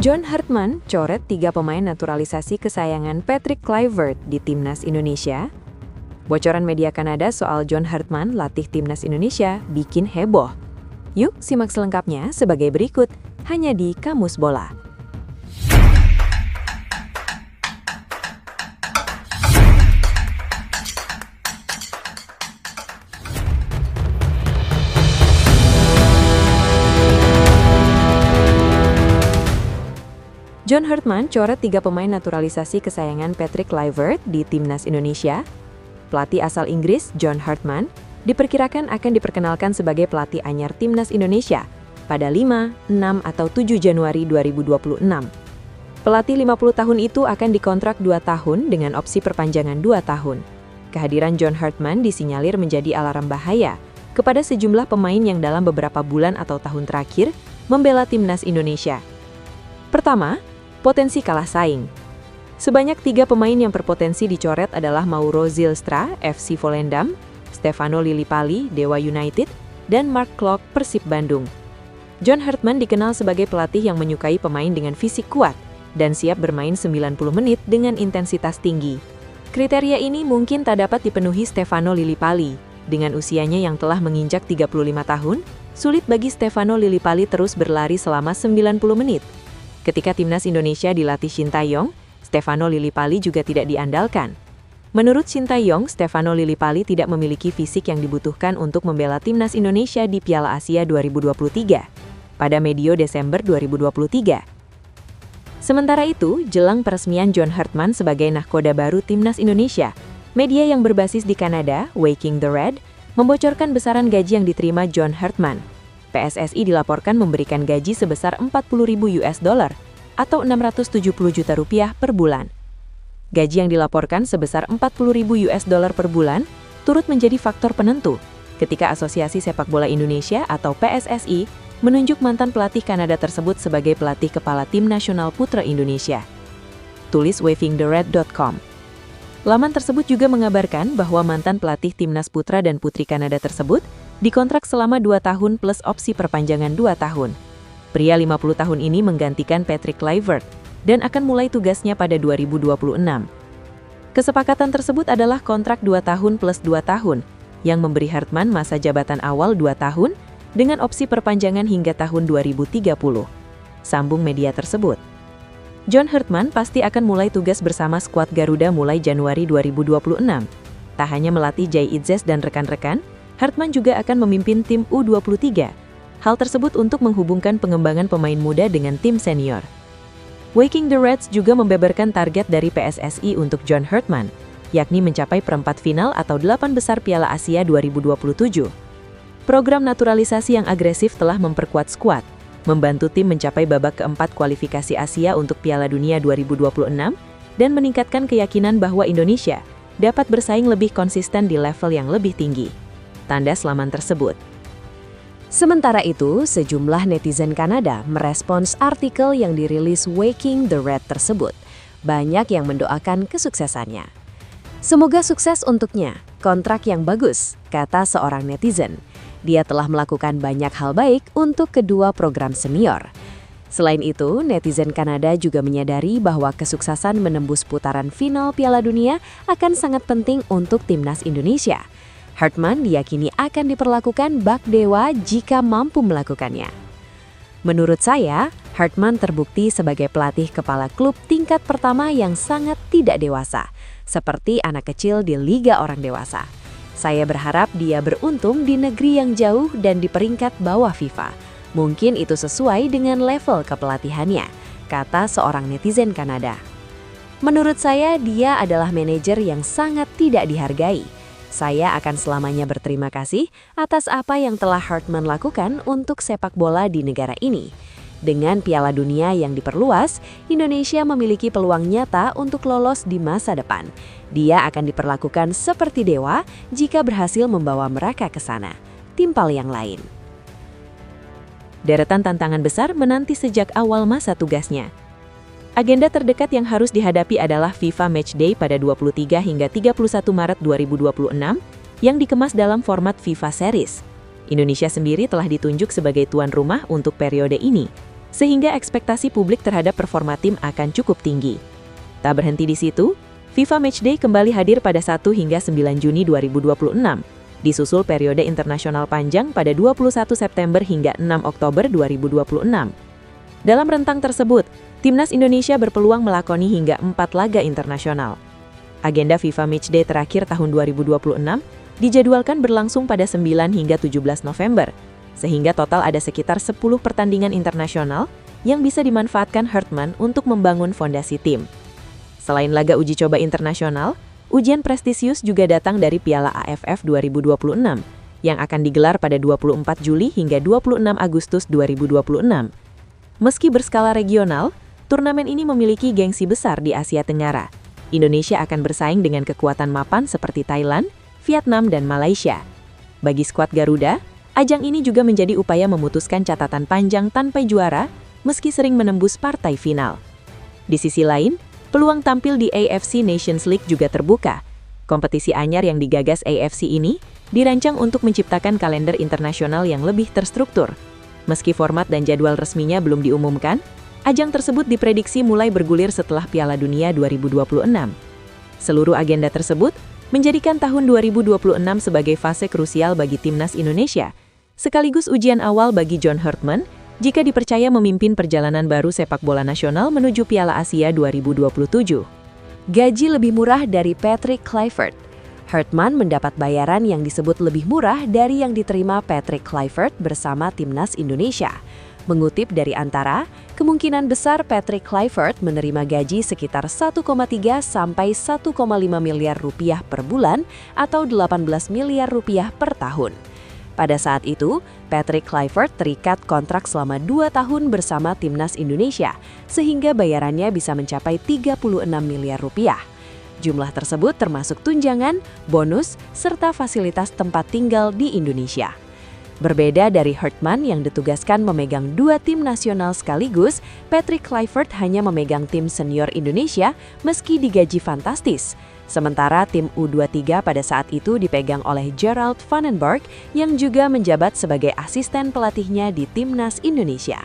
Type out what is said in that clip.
John Hartman coret 3 pemain naturalisasi kesayangan Patrick Kluivert di Timnas Indonesia. Bocoran media Kanada soal John Hartman latih Timnas Indonesia bikin heboh. Yuk simak selengkapnya sebagai berikut, hanya di Kamus Bola. John Hartman coret 3 pemain naturalisasi kesayangan Patrick Kluivert di Timnas Indonesia. Pelatih asal Inggris, John Hartman, diperkirakan akan diperkenalkan sebagai pelatih anyar Timnas Indonesia pada 5, 6, atau 7 Januari 2026. Pelatih 50 tahun itu akan dikontrak 2 tahun dengan opsi perpanjangan 2 tahun. Kehadiran John Hartman disinyalir menjadi alarm bahaya kepada sejumlah pemain yang dalam beberapa bulan atau tahun terakhir membela Timnas Indonesia. Pertama, potensi kalah saing. Sebanyak 3 pemain yang berpotensi dicoret adalah Mauro Zylstra, FC Volendam, Stefano Lillipali, Dewa United, dan Mark Klok, Persib Bandung. John Hartman dikenal sebagai pelatih yang menyukai pemain dengan fisik kuat dan siap bermain 90 menit dengan intensitas tinggi. Kriteria ini mungkin tak dapat dipenuhi Stefano Lillipali. Dengan usianya yang telah menginjak 35 tahun, sulit bagi Stefano Lillipali terus berlari selama 90 menit. Ketika Timnas Indonesia dilatih Shin Tae-yong, Stefano Lillipali juga tidak diandalkan. Menurut Shin Tae-yong, Stefano Lillipali tidak memiliki fisik yang dibutuhkan untuk membela Timnas Indonesia di Piala Asia 2023 pada medio Desember 2023. Sementara itu, jelang peresmian John Hartman sebagai nahkoda baru Timnas Indonesia, media yang berbasis di Kanada, Waking the Red, membocorkan besaran gaji yang diterima John Hartman. PSSI dilaporkan memberikan gaji sebesar $40.000 atau 670 juta rupiah per bulan. Gaji yang dilaporkan sebesar $40.000 per bulan turut menjadi faktor penentu ketika Asosiasi Sepak Bola Indonesia atau PSSI menunjuk mantan pelatih Kanada tersebut sebagai pelatih kepala Tim Nasional Putra Indonesia. Tulis wavingthered.com. Laman tersebut juga mengabarkan bahwa mantan pelatih Timnas Putra dan Putri Kanada tersebut dikontrak selama 2 tahun plus opsi perpanjangan 2 tahun. Pria 50 tahun ini menggantikan Patrick Kluivert dan akan mulai tugasnya pada 2026. Kesepakatan tersebut adalah kontrak 2 tahun plus 2 tahun, yang memberi Hartman masa jabatan awal 2 tahun dengan opsi perpanjangan hingga tahun 2030. Sambung media tersebut. John Hartman pasti akan mulai tugas bersama skuad Garuda mulai Januari 2026. Tak hanya melatih Jay Itzes dan rekan-rekan, Hartman juga akan memimpin tim U23. Hal tersebut untuk menghubungkan pengembangan pemain muda dengan tim senior. Waking the Reds juga membeberkan target dari PSSI untuk John Hartman, yakni mencapai perempat final atau 8 besar Piala Asia 2027. Program naturalisasi yang agresif telah memperkuat skuad, membantu tim mencapai babak keempat kualifikasi Asia untuk Piala Dunia 2026, dan meningkatkan keyakinan bahwa Indonesia dapat bersaing lebih konsisten di level yang lebih tinggi. Tanda laman tersebut. Sementara itu, sejumlah netizen Kanada merespons artikel yang dirilis Waking the Red tersebut. Banyak yang mendoakan kesuksesannya. Semoga sukses untuknya, kontrak yang bagus, kata seorang netizen. Dia telah melakukan banyak hal baik untuk kedua program senior. Selain itu, netizen Kanada juga menyadari bahwa kesuksesan menembus putaran final Piala Dunia akan sangat penting untuk Timnas Indonesia. Hartman diyakini akan diperlakukan bak dewa jika mampu melakukannya. Menurut saya, Hartman terbukti sebagai pelatih kepala klub tingkat pertama yang sangat tidak dewasa, seperti anak kecil di liga orang dewasa. Saya berharap dia beruntung di negeri yang jauh dan di peringkat bawah FIFA. Mungkin itu sesuai dengan level kepelatihannya, kata seorang netizen Kanada. Menurut saya, dia adalah manajer yang sangat tidak dihargai. Saya akan selamanya berterima kasih atas apa yang telah Hartman lakukan untuk sepak bola di negara ini. Dengan Piala Dunia yang diperluas, Indonesia memiliki peluang nyata untuk lolos di masa depan. Dia akan diperlakukan seperti dewa jika berhasil membawa mereka ke sana. Timpal yang lain. Deretan tantangan besar menanti sejak awal masa tugasnya. Agenda terdekat yang harus dihadapi adalah FIFA Matchday pada 23 hingga 31 Maret 2026 yang dikemas dalam format FIFA Series. Indonesia sendiri telah ditunjuk sebagai tuan rumah untuk periode ini. sehingga ekspektasi publik terhadap performa tim akan cukup tinggi. Tak berhenti di situ, FIFA Matchday kembali hadir pada 1 hingga 9 Juni 2026, disusul periode internasional panjang pada 21 September hingga 6 Oktober 2026. Dalam rentang tersebut, Timnas Indonesia berpeluang melakoni hingga 4 laga internasional. Agenda FIFA Matchday terakhir tahun 2026 dijadwalkan berlangsung pada 9 hingga 17 November, sehingga total ada sekitar 10 pertandingan internasional yang bisa dimanfaatkan Hartman untuk membangun fondasi tim. Selain laga uji coba internasional, ujian prestisius juga datang dari Piala AFF 2026 yang akan digelar pada 24 Juli hingga 26 Agustus 2026. Meski berskala regional, turnamen ini memiliki gengsi besar di Asia Tenggara. Indonesia akan bersaing dengan kekuatan mapan seperti Thailand, Vietnam, dan Malaysia. Bagi skuad Garuda, ajang ini juga menjadi upaya memutuskan catatan panjang tanpa juara, meski sering menembus partai final. Di sisi lain, peluang tampil di AFC Nations League juga terbuka. Kompetisi anyar yang digagas AFC ini dirancang untuk menciptakan kalender internasional yang lebih terstruktur. Meski format dan jadwal resminya belum diumumkan, ajang tersebut diprediksi mulai bergulir setelah Piala Dunia 2026. Seluruh agenda tersebut menjadikan tahun 2026 sebagai fase krusial bagi Timnas Indonesia, sekaligus ujian awal bagi John Hartman jika dipercaya memimpin perjalanan baru sepak bola nasional menuju Piala Asia 2027. Gaji lebih murah dari Patrick Kluivert. Hartman mendapat bayaran yang disebut lebih murah dari yang diterima Patrick Kluivert bersama Timnas Indonesia. Mengutip dari Antara, kemungkinan besar Patrick Kluivert menerima gaji sekitar 1,3 sampai 1,5 miliar rupiah per bulan atau 18 miliar rupiah per tahun. Pada saat itu, Patrick Kluivert terikat kontrak selama 2 tahun bersama Timnas Indonesia, sehingga bayarannya bisa mencapai 36 miliar rupiah. Jumlah tersebut termasuk tunjangan, bonus, serta fasilitas tempat tinggal di Indonesia. Berbeda dari Hartman yang ditugaskan memegang 2 tim nasional sekaligus, Patrick Kluivert hanya memegang tim senior Indonesia meski digaji fantastis. Sementara tim U23 pada saat itu dipegang oleh Gerald Vandenberg yang juga menjabat sebagai asisten pelatihnya di Timnas Indonesia.